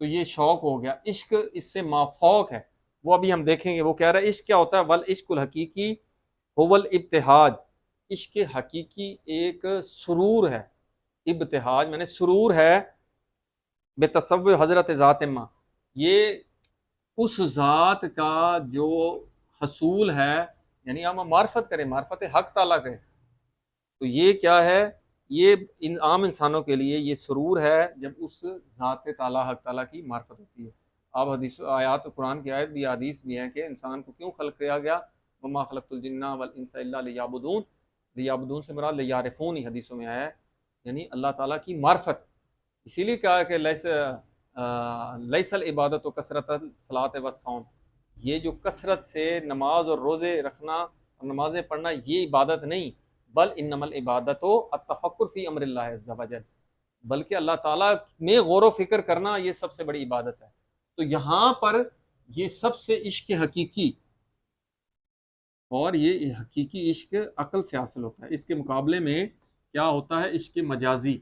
تو یہ شوق ہو گیا. عشق اس سے مافوق ہے، وہ ابھی ہم دیکھیں گے. وہ کہہ رہا ہے عشق کیا ہوتا ہے؟ ول عشق الحقیقی هو الابتہاج، عشق حقیقی ایک سرور ہے. ابتہاج میں نے سرور ہے بے تصور حضرت ذات ماں، یہ اس ذات کا جو حصول ہے، یعنی ہم معرفت کریں، معرفت حق تعالیٰ کریں. تو یہ کیا ہے؟ یہ عام انسانوں کے لیے یہ سرور ہے جب اس ذات تعالیٰ حق تعالیٰ کی معرفت ہوتی ہے. آپ حدیث آیات قرآن کی آیت بھی حدیث بھی ہیں کہ انسان کو کیوں خلق کیا گیا؟ وما خلقت الجن والانس الا لیعبدون. لیعبدون سے مراد لیعرفونی حدیثوں میں آیا ہے، یعنی اللہ تعالیٰ کی معرفت. اسی لیے کہا کہ لیس العبادت و کثرت الصلاۃ والصوم، یہ جو کثرت سے نماز اور روزے رکھنا اور نمازیں پڑھنا یہ عبادت نہیں، بل انما العبادت التفکر فی امر اللہ عز وجل، بلکہ اللہ تعالیٰ میں غور و فکر کرنا یہ سب سے بڑی عبادت ہے. تو یہاں پر یہ سب سے عشق حقیقی، اور یہ حقیقی عشق عقل سے حاصل ہوتا ہے. اس کے مقابلے میں کیا ہوتا ہے؟ عشق مجازی،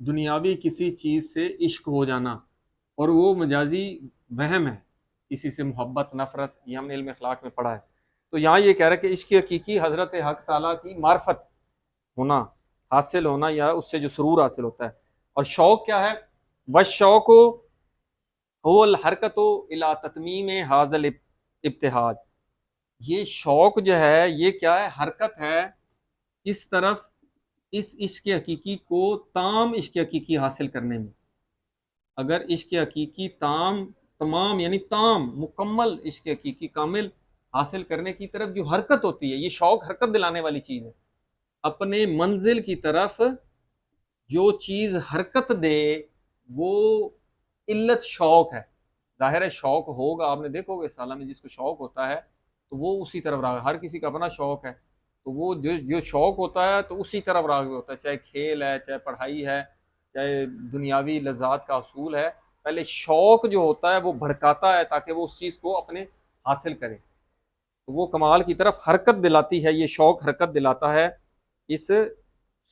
دنیاوی کسی چیز سے عشق ہو جانا، اور وہ مجازی وہم ہے، کسی سے محبت نفرت، یہ ہم نے علم اخلاق میں پڑھا ہے. تو یہاں یہ کہہ رہا ہے کہ عشق حقیقی حضرت حق تعالیٰ کی معرفت ہونا، حاصل ہونا، یا اس سے جو سرور حاصل ہوتا ہے. اور شوق کیا ہے؟ والشوق هو الحرکت الی تتمیم حاصل ابتہاج، یہ شوق جو ہے یہ کیا ہے؟ حرکت ہے اس طرف، اس عشق حقیقی کو تام عشق حقیقی حاصل کرنے میں. اگر عشق حقیقی تمام یعنی تام مکمل عشق حقیقی کامل حاصل کرنے کی طرف جو حرکت ہوتی ہے، یہ شوق حرکت دلانے والی چیز ہے. اپنے منزل کی طرف جو چیز حرکت دے وہ علت شوق ہے. ظاہر ہے شوق ہوگا، آپ نے دیکھو گے سالہ میں جس کو شوق ہوتا ہے تو وہ اسی طرف راغب، ہر کسی کا اپنا شوق ہے، تو وہ جو شوق ہوتا ہے تو اسی طرف راغب ہوتا ہے، چاہے کھیل ہے، چاہے پڑھائی ہے، چاہے دنیاوی لذات کا حصول ہے. پہلے شوق جو ہوتا ہے وہ بھڑکاتا ہے تاکہ وہ اس چیز کو اپنے حاصل کرے، تو وہ کمال کی طرف حرکت دلاتی ہے. یہ شوق حرکت دلاتا ہے، اس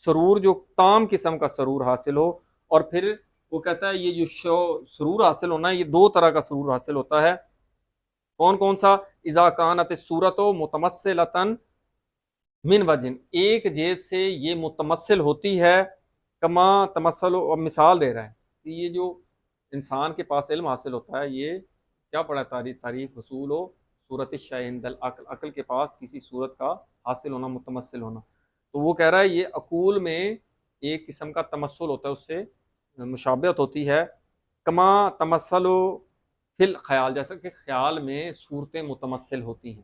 سرور جو تام قسم کا سرور حاصل ہو. اور پھر وہ کہتا ہے یہ جو سرور حاصل ہونا ہے، یہ دو طرح کا سرور حاصل ہوتا ہے. کون کون سا؟ اذا کانت الصورت متمثلۃ من وجہ، ایک جیز سے یہ متمثل ہوتی ہے، کما تمثل، اور مثال دے رہا ہے کہ یہ جو انسان کے پاس علم حاصل ہوتا ہے، یہ کیا پڑھا؟ تعریف حصول ہو صورت الشیء عند العقل، عقل کے پاس کسی صورت کا حاصل ہونا، متمثل ہونا. تو وہ کہہ رہا ہے یہ عقول میں ایک قسم کا تمثل ہوتا ہے، اس سے مشابہت ہوتی ہے. کما تمثل فی الخیال، جیسا کہ خیال میں صورتیں متمثل ہوتی ہیں.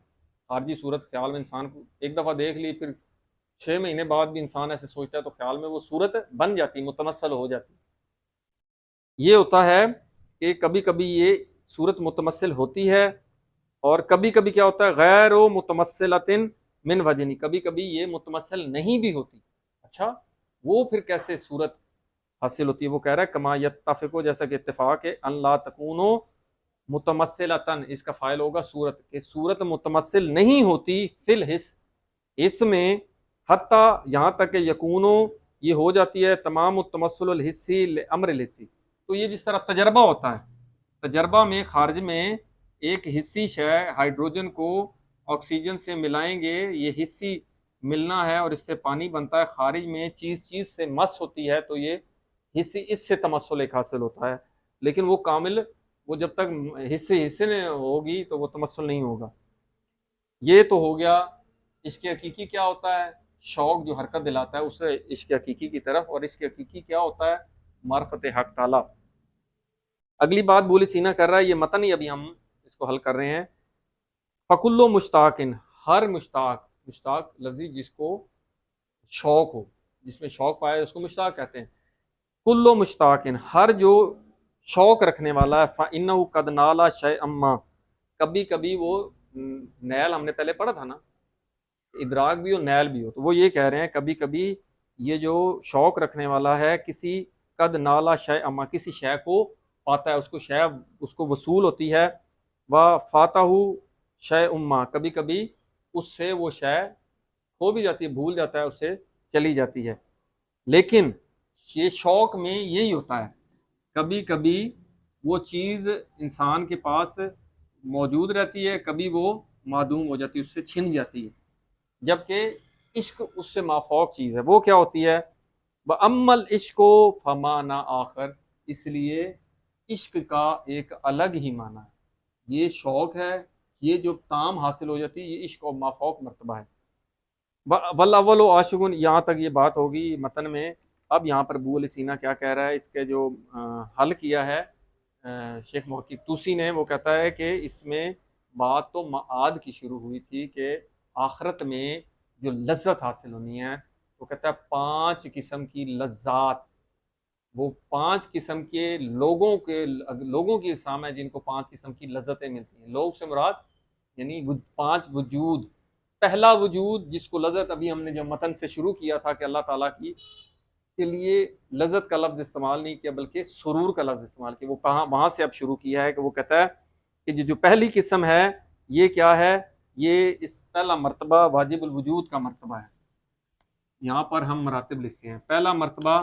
خارجی صورت خیال میں انسان کو ایک دفعہ دیکھ لی، پھر 6 مہینے بعد بھی انسان ایسے سوچتا ہے تو خیال میں وہ صورت بن جاتی، متمثل ہو جاتی. یہ ہوتا ہے کہ کبھی کبھی یہ صورت متمثل ہوتی ہے، اور کبھی کبھی کیا ہوتا ہے؟ غیر و متمثلۃ من وجنی، کبھی کبھی یہ متمثل نہیں بھی ہوتی. اچھا وہ پھر کیسے صورت حاصل ہوتی ہے؟ وہ کہہ رہا ہے کما یتفقو، جیسا کہ اتفاق ہے، ان لا تکونو متمثلۃ، اس کا فاعل ہوگا صورت، کہ صورت متمثل نہیں ہوتی فی الحس، اس میں، حتیٰ یہاں تک کہ یکونو، یہ ہو جاتی ہے تمام التمثل الحسی لامر الحسی. تو یہ جس طرح تجربہ ہوتا ہے، تجربہ میں خارج میں ایک حسی شے ہائیڈروجن کو آکسیجن سے ملائیں گے، یہ حسی ملنا ہے اور اس سے پانی بنتا ہے. خارج میں چیز سے مس ہوتی ہے تو یہ حصی، اس سے تمثل ایک حاصل ہوتا ہے. لیکن وہ کامل، وہ جب تک حصے نے ہوگی تو وہ تمثل نہیں ہوگا. یہ تو ہو گیا عشق حقیقی کیا ہوتا ہے، شوق جو حرکت دلاتا ہے اسے عشق حقیقی کی طرف. اور عشق حقیقی کیا ہوتا ہے؟ معرفت حق تعالی. اگلی بات بولی سینا کر رہا ہے، یہ متن ہی ابھی ہم اس کو حل کر رہے ہیں. فکل مشتاقن، ہر مشتاق، مشتاق لفظی جس کو شوق ہو، جس میں شوق پایا اس کو مشتاق کہتے ہیں. کل مشتاقن، ہر جو شوق رکھنے والا ہے، فإنہ قد نال شیئا ما، کبھی کبھی وہ نیل، ہم نے پہلے پڑھا تھا نا، ادراک بھی ہو نیل بھی ہو. تو وہ یہ کہہ رہے ہیں کبھی کبھی یہ جو شوق رکھنے والا ہے کسی قد نالا شیئا ما، کسی شے کو پاتا ہے، اس کو شے اس کو وصول ہوتی ہے. و فاتہ شیء ما، کبھی کبھی اس سے وہ شے کھو بھی جاتی ہے، بھول جاتا ہے، اس سے چلی جاتی ہے. لیکن یہ شوق میں یہی ہوتا ہے، کبھی کبھی وہ چیز انسان کے پاس موجود رہتی ہے، کبھی وہ معدوم ہو جاتی ہے، اس سے چھن جاتی ہے، جبکہ عشق اس سے مافوق چیز ہے۔ وہ کیا ہوتی ہے؟ وَأَمَّا الْعِشْقُ فَمَا نہ آخر، اس لیے عشق کا ایک الگ ہی معنی ہے، یہ شوق ہے، یہ جو تام حاصل ہو جاتی ہے، یہ عشق و مافوق مرتبہ ہے۔ والاول عاشقون، یہاں تک یہ بات ہوگی متن میں۔ اب یہاں پر ابو علیہ سینا کیا کہہ رہا ہے، اس کے جو حل کیا ہے شیخ محقق توسی نے، وہ کہتا ہے کہ اس میں بات تو معاد کی شروع ہوئی تھی کہ آخرت میں جو لذت حاصل ہونی ہے، وہ کہتا ہے 5 قسم کی لذات، وہ 5 قسم کے لوگوں کی اقسام ہے جن کو 5 قسم کی لذتیں ملتی ہیں۔ لوگ سے مراد یعنی 5 وجود۔ پہلا وجود جس کو لذت، ابھی ہم نے جو متن سے شروع کیا تھا کہ اللہ تعالیٰ کی کے لیے لذت کا لفظ استعمال نہیں کیا بلکہ سرور کا لفظ استعمال کیا، وہ کہاں وہاں سے اب شروع کیا ہے کہ وہ کہتا ہے کہ جو پہلی قسم ہے یہ کیا ہے، یہ اس پہلا مرتبہ واجب الوجود کا مرتبہ ہے۔ یہاں پر ہم مراتب لکھتے ہیں، پہلا مرتبہ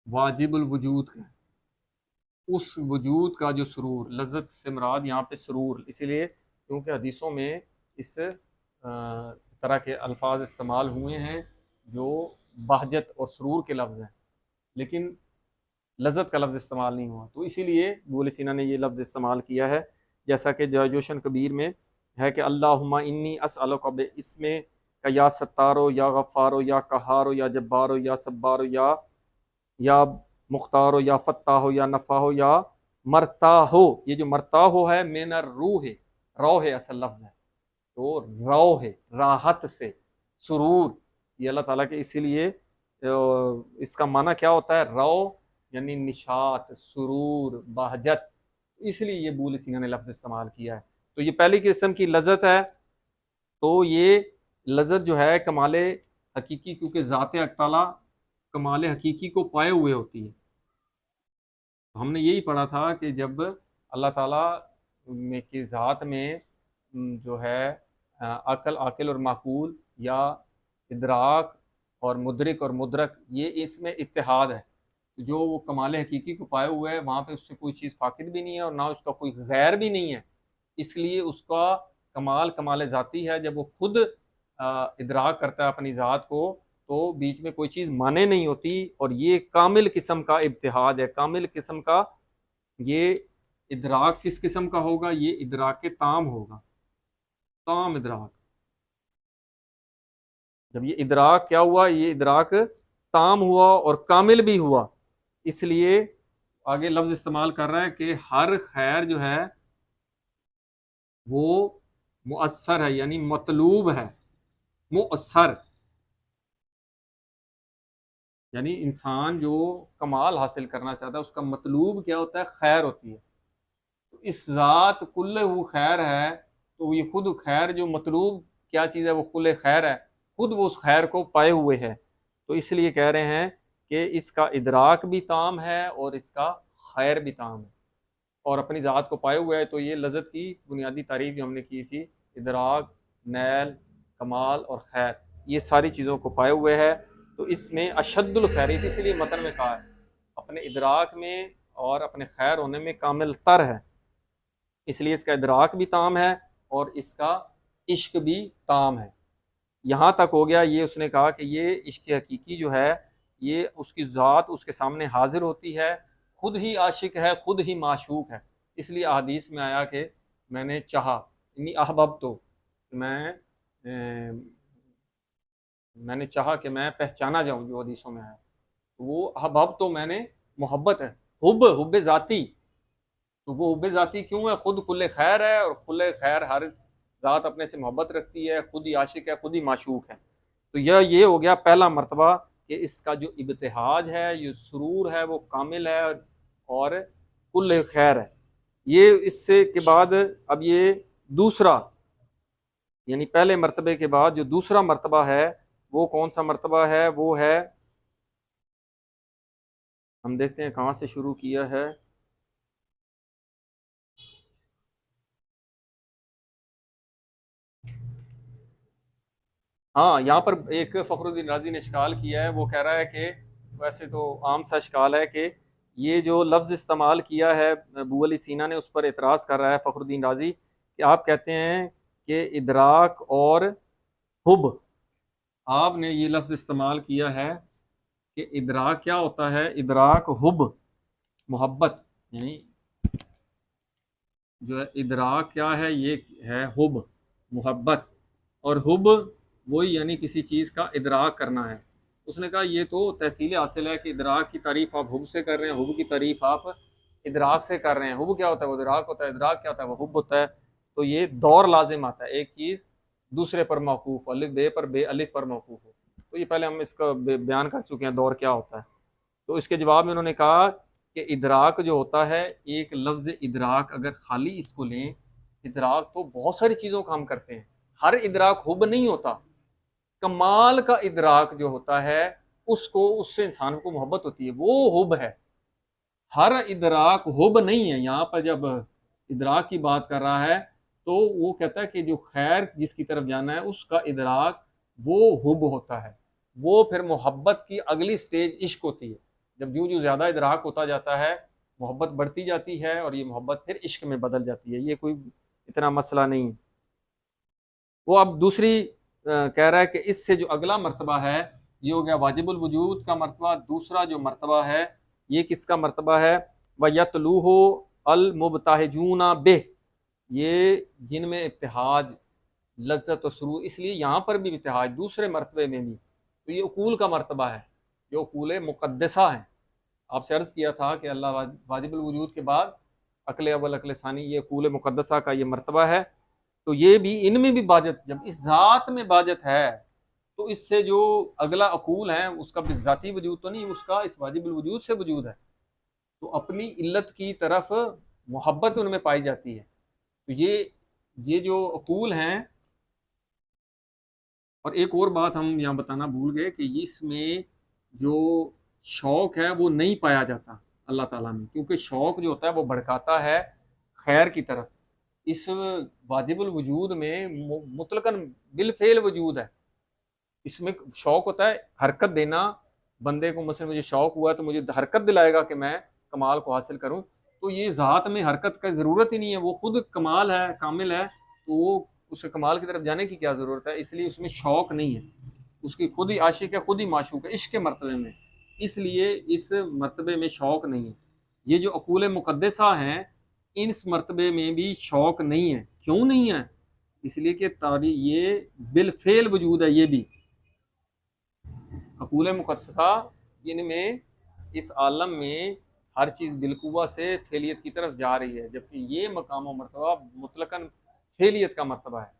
واجب الوجود کا، اس وجود کا جو سرور، لذت سے مراد یہاں پہ سرور، اسی لیے کیونکہ حدیثوں میں اس طرح کے الفاظ استعمال ہوئے ہیں جو بہجت اور سرور کے لفظ ہیں، لیکن لذت کا لفظ استعمال نہیں ہوا، تو اسی لیے ابو علیہ سینا نے یہ لفظ استعمال کیا ہے، جیسا کہ جوشن کبیر میں ہے کہ اللہم انی اسألک باسم کا یا ستارو یا غفارو یا قہارو یا جبارو یا صبارو یا مختارو یا فتاحو یا نفاحو یا مرتاحو، یہ جو مرتاحو ہے من الروح، روح اصل لفظ ہے، تو روح ہے راحت سے، سرور، یہ اللہ تعالیٰ کے، اسی لیے اس کا معنی کیا ہوتا ہے؟ رو یعنی نشاط، سرور، بہجت، اس لیے یہ ابو علیہ سینا نے لفظ استعمال کیا ہے۔ تو یہ پہلی قسم کی لذت ہے، تو یہ لذت جو ہے کمال حقیقی، کیونکہ ذات حق تعالیٰ کمال حقیقی کو پائے ہوئے ہوتی ہے۔ ہم نے یہی پڑھا تھا کہ جب اللہ تعالیٰ کی ذات میں جو ہے عقل اور معقول، یا ادراک اور مدرک اور مدرک، یہ اس میں اتحاد ہے، جو وہ کمال حقیقی کو پائے ہوئے ہے، وہاں پہ اس سے کوئی چیز فاقد بھی نہیں ہے اور نہ اس کا کوئی غیر بھی نہیں ہے، اس لیے اس کا کمال ذاتی ہے۔ جب وہ خود ادراک کرتا ہے اپنی ذات کو، تو بیچ میں کوئی چیز مانے نہیں ہوتی، اور یہ کامل قسم کا ابتحاد ہے، کامل قسم کا۔ یہ ادراک کس قسم کا ہوگا؟ یہ ادراک تام ہوگا، تام ادراک۔ جب یہ ادراک کیا ہوا؟ یہ ادراک تام ہوا اور کامل بھی ہوا، اس لیے آگے لفظ استعمال کر رہا ہے کہ ہر خیر جو ہے وہ مؤثر ہے، یعنی مطلوب ہے، مؤثر، یعنی انسان جو کمال حاصل کرنا چاہتا ہے اس کا مطلوب کیا ہوتا ہے؟ خیر ہوتی ہے۔ تو اس ذات کل وہ خیر ہے، تو یہ خود خیر جو مطلوب کیا چیز ہے؟ وہ کل خیر ہے، خود وہ اس خیر کو پائے ہوئے ہے، تو اس لیے کہہ رہے ہیں کہ اس کا ادراک بھی تام ہے اور اس کا خیر بھی تام ہے، اور اپنی ذات کو پائے ہوئے ہے۔ تو یہ لذت کی بنیادی تعریف جو ہم نے کی تھی، ادراک، نیل، کمال اور خیر، یہ ساری چیزوں کو پائے ہوئے ہے۔ تو اس میں اشد الخیریت، اس لیے متن میں کہا ہے اپنے ادراک میں اور اپنے خیر ہونے میں کامل تر ہے، اس لیے اس کا ادراک بھی تام ہے اور اس کا عشق بھی تام ہے۔ یہاں تک ہو گیا، یہ اس نے کہا کہ یہ عشق حقیقی جو ہے، یہ اس کی ذات اس کے سامنے حاضر ہوتی ہے، خود ہی عاشق ہے، خود ہی معشوق ہے، اس لیے احادیث میں آیا کہ میں نے چاہا، انی احببت، میں نے چاہا کہ میں پہچانا جاؤں، جو حدیثوں میں آیا، وہ احباب تو میں نے محبت ہے، حب ذاتی، تو وہ حب ذاتی کیوں ہے؟ خود کل خیر ہے، اور کل خیر ہر ذات اپنے سے محبت رکھتی ہے، خود ہی عاشق ہے، خود ہی معشوق ہے۔ تو یہ ہو گیا پہلا مرتبہ کہ اس کا جو ابتہاج ہے، یہ سرور ہے، وہ کامل ہے اور کل خیر ہے۔ یہ اس سے کے بعد اب یہ دوسرا، یعنی پہلے مرتبے کے بعد جو دوسرا مرتبہ ہے، وہ کون سا مرتبہ ہے؟ وہ ہے، ہم دیکھتے ہیں کہاں سے شروع کیا ہے۔ ہاں، یہاں پر ایک فخر الدین رازی نے اشکال کیا ہے، وہ کہہ رہا ہے کہ ویسے تو عام سا اشکال ہے کہ یہ جو لفظ استعمال کیا ہے ابو علی سینا نے، اس پر اعتراض کر رہا ہے فخر الدین رازی کہ آپ کہتے ہیں کہ ادراک اور حب، آپ نے یہ لفظ استعمال کیا ہے کہ ادراک کیا ہوتا ہے؟ ادراک حب، محبت، یعنی جو ہے ادراک کیا ہے؟ یہ ہے حب، محبت، اور حب وہی یعنی کسی چیز کا ادراک کرنا ہے۔ اس نے کہا یہ تو تحصیل حاصل ہے کہ ادراک کی تعریف آپ حب سے کر رہے ہیں، حب کی تعریف آپ ادراک سے کر رہے ہیں۔ حب کیا ہوتا ہے؟ وہ ادراک ہوتا ہے، ادراک کیا ہوتا ہے؟ وہ حب ہوتا ہے۔ تو یہ دور لازم آتا ہے، ایک چیز دوسرے پر موقوف، الف بے پر، بے الف پر موقوف ہو۔ تو یہ پہلے ہم اس کا بیان کر چکے ہیں دور کیا ہوتا ہے۔ تو اس کے جواب میں انہوں نے کہا کہ ادراک جو ہوتا ہے، ایک لفظ ادراک اگر خالی اس کو لیں، ادراک تو بہت ساری چیزوں کا ہم کرتے ہیں، ہر ادراک حب نہیں ہوتا۔ کمال کا ادراک جو ہوتا ہے اس سے انسان کو محبت ہوتی ہے، وہ حب ہے۔ ہر ادراک حب نہیں ہے۔ یہاں پر جب ادراک کی بات کر رہا ہے تو وہ کہتا ہے کہ جو خیر جس کی طرف جانا ہے اس کا ادراک وہ حب ہوتا ہے۔ وہ پھر محبت کی اگلی سٹیج عشق ہوتی ہے۔ جب جو زیادہ ادراک ہوتا جاتا ہے، محبت بڑھتی جاتی ہے، اور یہ محبت پھر عشق میں بدل جاتی ہے۔ یہ کوئی اتنا مسئلہ نہیں۔ وہ اب دوسری کہہ رہا ہے کہ اس سے جو اگلا مرتبہ ہے یہ ہو گیا واجب الوجود کا مرتبہ۔ دوسرا جو مرتبہ ہے یہ کس کا مرتبہ ہے؟ وَيَتْلُوهُ الْمُبْتَهِجُونَ بِهِ، یہ جن میں ابتہاج، لذت و سرور، اس لیے یہاں پر بھی ابتہاج دوسرے مرتبے میں بھی، تو یہ عقول کا مرتبہ ہے، جو عقول مقدسہ ہیں۔ آپ سے عرض کیا تھا کہ اللہ واجب الوجود کے بعد عقل اول عقل ثانی، یہ عقول مقدسہ کا یہ مرتبہ ہے۔ تو یہ بھی ان میں بھی باجت، جب اس ذات میں باجت ہے تو اس سے جو اگلا عقول ہے اس کا بھی ذاتی وجود تو نہیں، اس کا اس واجب الوجود سے وجود ہے، تو اپنی علت کی طرف محبت ان میں پائی جاتی ہے۔ تو یہ جو عقول ہیں، اور ایک اور بات ہم یہاں بتانا بھول گئے کہ اس میں جو شوق ہے وہ نہیں پایا جاتا اللہ تعالیٰ میں، کیونکہ شوق جو ہوتا ہے وہ بھڑکاتا ہے خیر کی طرف۔ اس واجب الوجود میں مطلقاً بالفعل وجود ہے، اس میں شوق ہوتا ہے حرکت دینا بندے کو۔ مثلا مجھے شوق ہوا تو مجھے حرکت دلائے گا کہ میں کمال کو حاصل کروں، تو یہ ذات میں حرکت کا ضرورت ہی نہیں ہے، وہ خود کمال ہے، کامل ہے، تو وہ اس کے کمال کی طرف جانے کی کیا ضرورت ہے؟ اس لیے اس میں شوق نہیں ہے، اس کی خود ہی عاشق ہے، خود ہی معشوق ہے عشق کے مرتبے میں، اس لیے اس مرتبے میں شوق نہیں ہے۔ یہ جو عقول مقدسہ ہیں اس مرتبے میں بھی شوق نہیں ہے۔ کیوں نہیں ہے؟ اس لیے کہ یہ بالفعل وجود ہے۔ یہ بھی عقول مقدسہ جن میں اس عالم میں ہر چیز بالقوہ سے فعلیت کی طرف جا رہی ہے، جبکہ یہ مقام و مرتبہ مطلقاً فعلیت کا مرتبہ ہے۔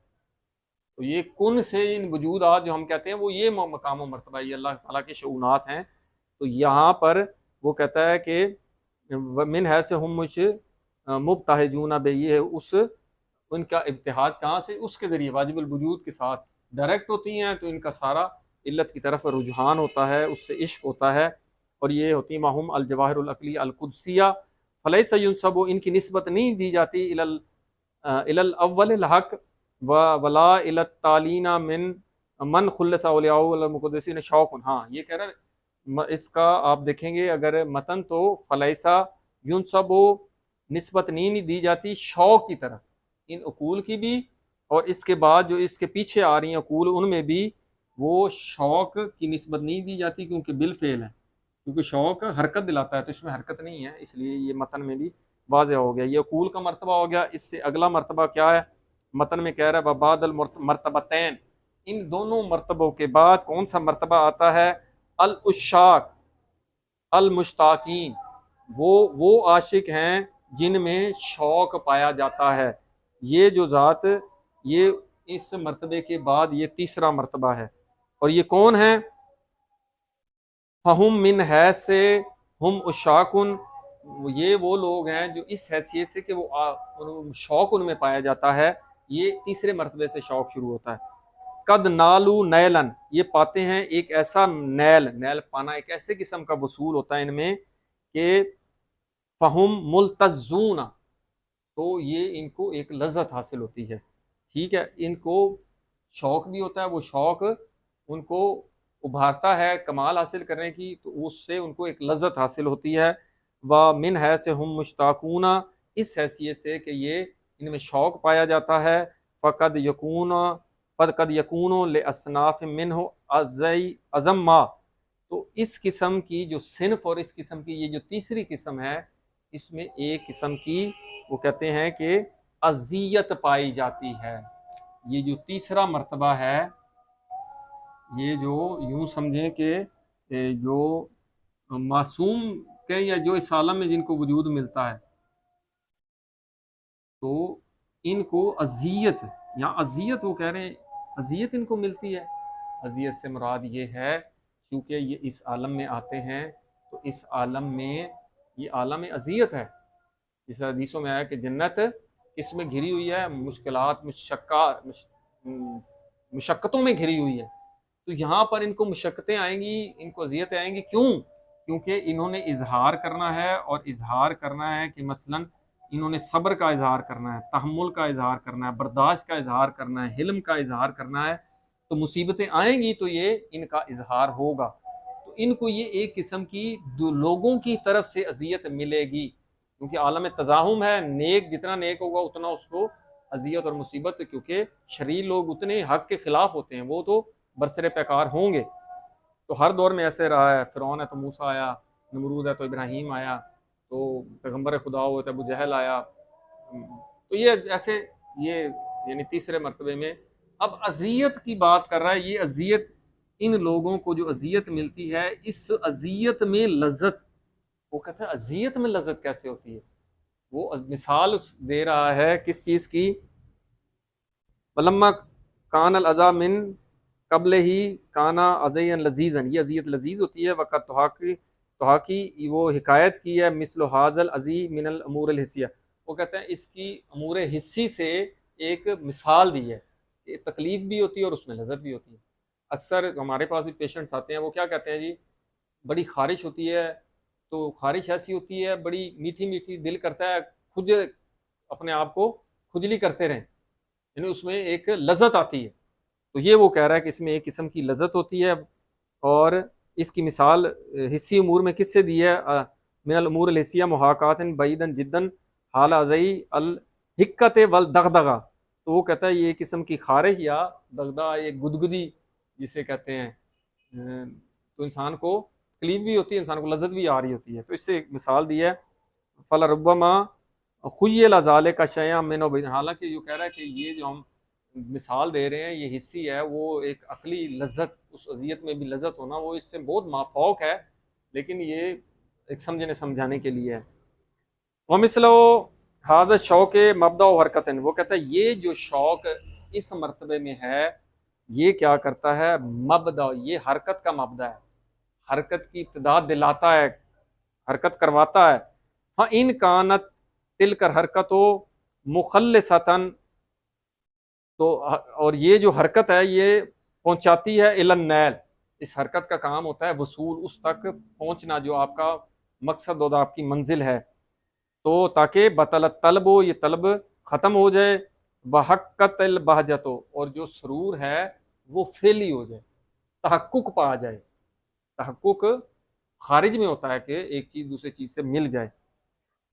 تو یہ کن سے ان وجودات جو ہم کہتے ہیں وہ یہ مقام و مرتبہ، یہ اللہ تعالیٰ کے شؤونات ہیں۔ تو یہاں پر وہ کہتا ہے کہ من ہے سے ہم مجھ مبتہجون بے، یہ اس ان کا ابتہاج کہاں سے؟ اس کے ذریعے واجب الوجود کے ساتھ ڈائریکٹ ہوتی ہیں، تو ان کا سارا علت کی طرف رجحان ہوتا ہے، اس سے عشق ہوتا ہے، اور یہ ہوتی ہیں ماہم الجواہر العقلی القدسیہ فلیس ینسب، ان کی نسبت نہیں دی جاتی الی الاول الحق ولا الی التالین من خلص اولیاء المقدسین شوق۔ ہاں یہ کہہ رہا ہے، اس کا آپ دیکھیں گے اگر متن تو فلیسا ینسب نسبت نہیں دی جاتی شوق کی طرف، ان عقول کی بھی، اور اس کے بعد جو اس کے پیچھے آ رہی ہیں عقول ان میں بھی وہ شوق کی نسبت نہیں دی جاتی، کیونکہ بالفعل ہے، کیونکہ شوق حرکت دلاتا ہے، تو اس میں حرکت نہیں ہے، اس لیے یہ متن میں بھی واضح ہو گیا۔ یہ عقول کا مرتبہ ہو گیا۔ اس سے اگلا مرتبہ کیا ہے؟ متن میں کہہ رہا ہے وبعد المرتبتین، ان دونوں مرتبوں کے بعد کون سا مرتبہ آتا ہے؟ العشاق المشتاقین، وہ عاشق ہیں جن میں شوق پایا جاتا ہے۔ یہ جو ذات، یہ اس مرتبے کے بعد یہ تیسرا مرتبہ ہے، اور یہ کون ہے؟ فہم من حیث سے ہم عشاقن، یہ وہ لوگ ہیں جو اس حیثیت سے کہ وہ شوق ان میں پایا جاتا ہے، یہ تیسرے مرتبے سے شوق شروع ہوتا ہے۔ قد نالو نیلن، یہ پاتے ہیں ایک ایسا نیل پانا، ایک ایسے قسم کا وصول ہوتا ہے ان میں کہ فہم ملتزون، تو یہ ان کو ایک لذت حاصل ہوتی ہے، ٹھیک ہے، ان کو شوق بھی ہوتا ہے، وہ شوق ان کو ابھارتا ہے کمال حاصل کرنے کی، تو اس سے ان کو ایک لذت حاصل ہوتی ہے۔ و من حیث ہم مشتاقون، اس حیثیت سے کہ یہ ان میں شوق پایا جاتا ہے، فقد یکون لاصناف منہ اعظم ما، تو اس قسم کی جو صنف اور اس قسم کی یہ جو تیسری قسم ہے، اس میں ایک قسم کی وہ کہتے ہیں کہ اذیت پائی جاتی ہے۔ یہ جو تیسرا مرتبہ ہے، یہ جو یوں سمجھیں کہ جو معصوم کہیں یا جو اس عالم میں جن کو وجود ملتا ہے، تو ان کو اذیت، یا اذیت وہ کہہ رہے ہیں اذیت ان کو ملتی ہے۔ اذیت سے مراد یہ ہے کیونکہ یہ اس عالم میں آتے ہیں تو اس عالم میں یہ عالم اذیت ہے۔ جس حدیثوں میں آیا کہ جنت کس میں گھری ہوئی ہے؟ مشکلات، مشقتوں میں گھری ہوئی ہے۔ تو یہاں پر ان کو مشقتیں آئیں گی، ان کو اذیتیں آئیں گی، کیوں؟ کیونکہ انہوں نے اظہار کرنا ہے، اور اظہار کرنا ہے کہ مثلا انہوں نے صبر کا اظہار کرنا ہے، تحمل کا اظہار کرنا ہے، برداشت کا اظہار کرنا ہے، حلم کا اظہار کرنا ہے، تو مصیبتیں آئیں گی تو یہ ان کا اظہار ہوگا، تو ان کو یہ ایک قسم کی لوگوں کی طرف سے اذیت ملے گی، کیونکہ عالم تزاحم ہے، نیک جتنا نیک ہوگا اتنا اس کو اذیت اور مصیبت، کیونکہ شریر لوگ اتنے حق کے خلاف ہوتے ہیں، وہ تو برسر پیکار ہوں گے۔ تو ہر دور میں ایسے رہا ہے، فرعون ہے تو موسیٰ آیا، نمرود ہے تو ابراہیم آیا، تو پیغمبر خدا ہوا تو ابو جہل آیا، تو یہ ایسے یہ یعنی تیسرے مرتبے میں اب اذیت کی بات کر رہا ہے۔ یہ اذیت ان لوگوں کو جو اذیت ملتی ہے، اس اذیت میں لذت، وہ کہتا ہے اذیت میں لذت کیسے ہوتی ہے؟ وہ مثال دے رہا ہے کس چیز کی؟ فلما کان الاذى من قبل ہی کانا عزیا لذیذا، یہ اذیت لذیذ ہوتی ہے، وقت تحاکی وہ حکایت کی ہے، مثل حاض العزی من الامور الحسیہ، وہ کہتے ہیں اس کی امور حسی سے ایک مثال دی ہے کہ تکلیف بھی ہوتی ہے اور اس میں لذت بھی ہوتی ہے۔ اکثر ہمارے پاس بھی پیشنٹس آتے ہیں، وہ کیا کہتے ہیں جی بڑی خارش ہوتی ہے، تو خارش ایسی ہوتی ہے بڑی میٹھی میٹھی، دل کرتا ہے خود اپنے آپ کو کھجلی کرتے رہیں، یعنی اس میں ایک لذت آتی ہے، تو یہ وہ کہہ رہا ہے کہ اس میں ایک قسم کی لذت ہوتی ہے، اور اس کی مثال حسی امور میں کس سے دی ہے؟ من الامور الحسیہ محاکات بعیدا جدا حال ازئی الحکت والدغدغہ، تو وہ کہتا ہے یہ ایک قسم کی خارش یا دغدغہ، یہ گدگدی جسے کہتے ہیں، تو انسان کو تکلیف بھی ہوتی ہے، انسان کو لذت بھی آ رہی ہوتی ہے، تو اس سے ایک مثال دی ہے۔ فلربما خیل ذالک شیئا من، حالانکہ یہ کہہ رہا ہے کہ یہ جو ہم مثال دے رہے ہیں یہ حصی ہے، وہ ایک عقلی لذت، اس اذیت میں بھی لذت ہونا وہ اس سے بہت مافوق ہے، لیکن یہ ایک سمجھنے سمجھانے کے لیے ہے۔ ومثلو حاضر شوق مبدا و حرکت، وہ کہتا ہے یہ جو شوق اس مرتبے میں ہے یہ کیا کرتا ہے؟ مبدا، یہ حرکت کا مبدا ہے، حرکت کی ابتدا دلاتا ہے، حرکت کرواتا ہے۔ فَإِنْ كَانَتْ تِلْكَ الْحَرْكَةُ مُخَلِّصَةً، تو اور یہ جو حرکت ہے یہ پہنچاتی ہے الی النیل، اس حرکت کا کام ہوتا ہے وصول، اس تک پہنچنا جو آپ کا مقصد اور آپ کی منزل ہے، تو تاکہ بطلت طلب ہو، یہ طلب ختم ہو جائے، بحقت البہجت، اور جو سرور ہے وہ فیلی ہو جائے، تحقق پا جائے۔ تحقق خارج میں ہوتا ہے کہ ایک چیز دوسرے چیز سے مل جائے۔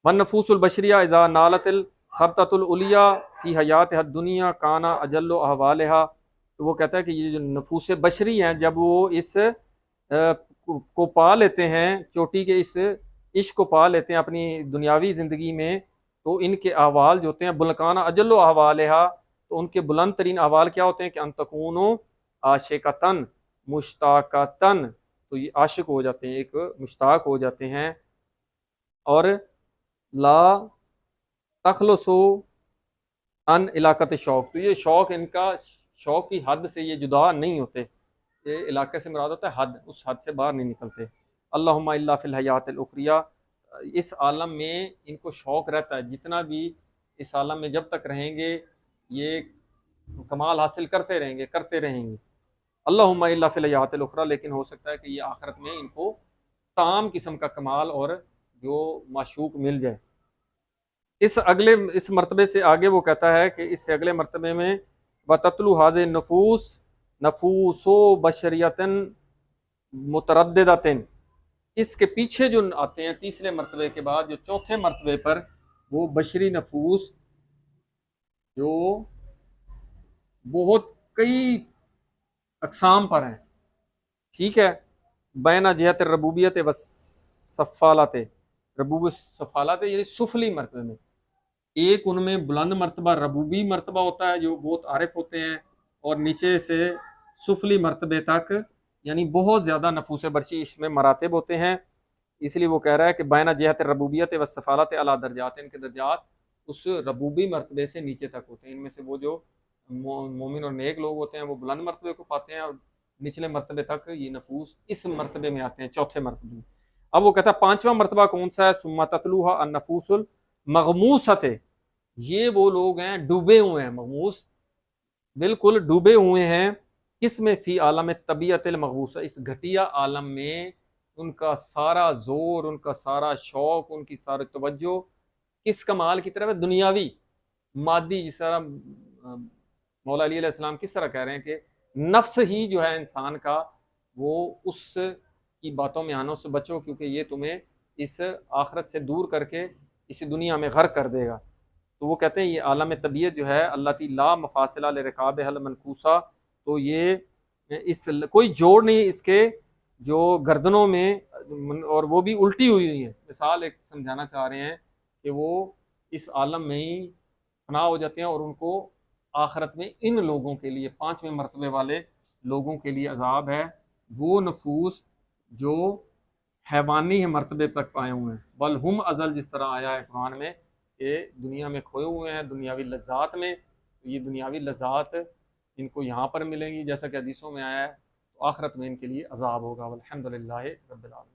والنفوس البشریہ اذا نالت الخبطۃ العلیٰ فی حیات الدنیا کانا اجل احوالها، تو وہ کہتا ہے کہ یہ جو نفوس بشری ہیں جب وہ اس کو پا لیتے ہیں، چوٹی کے اس عشق کو پا لیتے ہیں اپنی دنیاوی زندگی میں، تو ان کے احوال جو ہوتے ہیں بلکانہ اجل احوالها، تو ان کے بلند ترین احوال کیا ہوتے ہیں کہ ان تکونوا عاشقۃً مشتاقۃً، تو یہ عاشق ہو جاتے ہیں، ایک مشتاق ہو جاتے ہیں، اور لا تخلصو ان علاقت شوق، تو یہ شوق ان کا شوق کی حد سے یہ جدا نہیں ہوتے، یہ علاقے سے مراد ہوتا ہے حد، اس حد سے باہر نہیں نکلتے۔ اللہم الا فی الحیات الاخریہ، اس عالم میں ان کو شوق رہتا ہے، جتنا بھی اس عالم میں جب تک رہیں گے یہ کمال حاصل کرتے رہیں گے کرتے رہیں گے۔ اللہم الا فی الحیات الاخریٰ، لیکن ہو سکتا ہے کہ یہ آخرت میں ان کو تمام قسم کا کمال اور جو معشوق مل جائے۔ اس مرتبے سے آگے وہ کہتا ہے کہ اس سے اگلے مرتبے میں وَتَتْلُو هَذِهِ النُّفُوسُ نَفُوسُ بَشَرِيَّةٍ مُتَرَدِّدَةٍ، اس کے پیچھے جو آتے ہیں تیسرے مرتبے کے بعد جو چوتھے مرتبے پر، وہ بشری نفوس جو بہت کئی اقسام پر ہیں، ٹھیک ہے، بین جہت ربوبیت و سفالت، ربوبیت سفالت یعنی سفلی مرتبے میں، ایک ان میں بلند مرتبہ ربوبی مرتبہ ہوتا ہے جو بہت عارف ہوتے ہیں، اور نیچے سے سفلی مرتبے تک یعنی بہت زیادہ نفوس برچی اس میں مراتب ہوتے ہیں، اس لیے وہ کہہ رہا ہے کہ بین جہت ربوبیت و سفالت اعلیٰ درجات، ان کے درجات اس ربوبی مرتبے سے نیچے تک ہوتے ہیں، ان میں سے وہ جو مومن اور نیک لوگ ہوتے ہیں وہ بلند مرتبے کو پاتے ہیں، اور نچلے مرتبے تک یہ نفوس اس مرتبے میں آتے ہیں، چوتھے مرتبے میں۔ اب وہ کہتا ہے پانچواں مرتبہ کون سا ہے؟ ثم تتلوها النفوس المغموسۃ، یہ وہ لوگ ہیں ڈوبے ہوئے ہیں، مغموس بالکل ڈوبے ہوئے ہیں، کس میں؟ فی عالم طبیعت المغوثہ، اس گھٹیا عالم میں ان کا سارا زور، ان کا سارا شوق، ان کی ساری توجہ کس کمال کی طرف ہے؟ دنیاوی، مادی، جس طرح مولا علی علیہ السلام کس طرح کہہ رہے ہیں کہ نفس ہی جو ہے انسان کا، وہ اس کی باتوں میں آنا، اس سے بچو، کیونکہ یہ تمہیں اس آخرت سے دور کر کے اسی دنیا میں غرق کر دے گا۔ تو وہ کہتے ہیں یہ عالم طبیعت جو ہے اللہ تی لا مفاصلہ لرکاب حل منقوسہ، تو یہ اس کوئی جوڑ نہیں اس کے جو گردنوں میں، اور وہ بھی الٹی ہوئی ہیں۔ مثال ایک سمجھانا چاہ رہے ہیں کہ وہ اس عالم میں ہی فنا ہو جاتے ہیں، اور ان کو آخرت میں ان لوگوں کے لیے، پانچویں مرتبے والے لوگوں کے لیے عذاب ہے، وہ نفوس جو حیوانی مرتبے تک پائے ہوئے ہیں، بل ہم ازل، جس طرح آیا ہے قرآن میں کہ دنیا میں کھوئے ہوئے ہیں دنیاوی لذات میں، تو یہ دنیاوی لذات ان کو یہاں پر ملیں گی جیسا کہ حدیثوں میں آیا ہے، تو آخرت میں ان کے لیے عذاب ہوگا۔ والحمد للہ رب العالمین۔